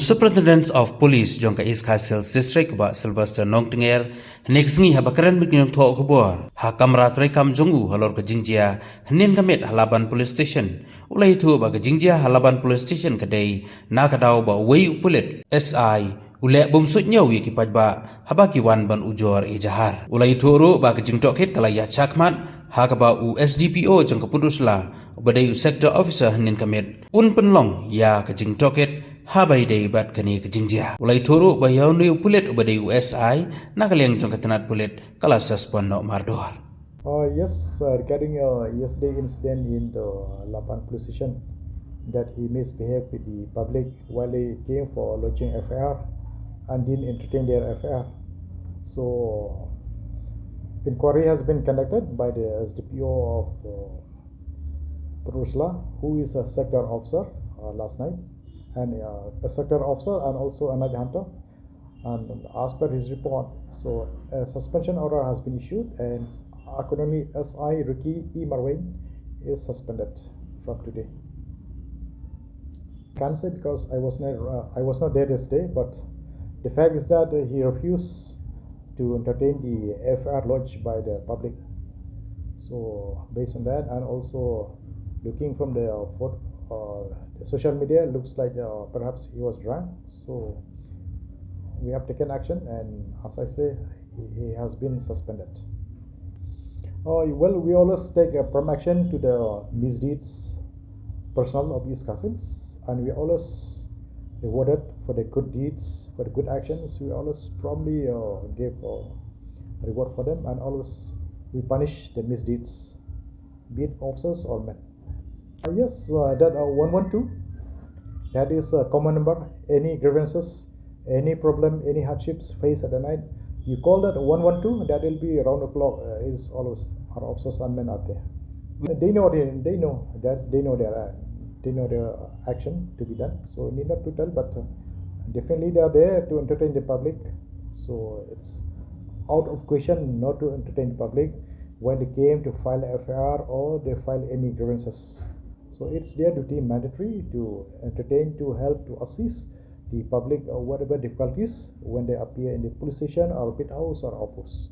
Superintendent of Police Jongka East Castle District ba Sylvester Nongtinger nexngi habakaran biknyong tho khubor ha kamra trai kam jongu halor ka jingjia hnin kamet halaban police station ulai thu ba ka jingjia halaban police station kadai na kadaw ba wei pulit SI ule bumsut nyaw yi kipaj ba habaki wan ban ujor ejahar ulai thu ro ba ka jingtok khet kalaya chakmat ha ka ba u SDPO jongka pudusla badai u sector officer hnin kamet un penlong ya ka jingtok khet habai day bat kani ke jingjia ulai thoro ba yawnui pulit ubadai USI nakaleng jong tnat pulit kala Sospon no mardor. Yes, regarding yesterday incident in the Laban police station that he misbehaved with the public while they came for lodging FIR and didn't entertain their FIR. So inquiry has been conducted by the SDPO of Purusla, who is a sector officer last night, and a sector officer and also an ejahar. And as per his report, so a suspension order has been issued, and accordingly SI Ricky E. Marwain is suspended from today. Can't say because I was not there yesterday, but the fact is that he refused to entertain the FIR lodged by the public. So based on that, and also looking from the social media, looks like perhaps he was drunk. So we have taken action, and as I say, he has been suspended. Well, we always take a firm action to the misdeeds personnel of these castles, and we always rewarded for the good deeds, for the good actions. We always promptly give reward for them, and always we punish the misdeeds, be it officers or men. Yes, that 112, that is a common number. Any grievances, any problem, any hardships faced at the night, you call that 112. That will be around the clock. Is always our officers and men out there. They know their action to be done. So need not to tell, but definitely they are there to entertain the public. So it's out of question not to entertain the public when they came to file a FIR or they file any grievances. So it's their duty mandatory to entertain, to help, to assist the public or whatever difficulties when they appear in the police station or pit house or outpost.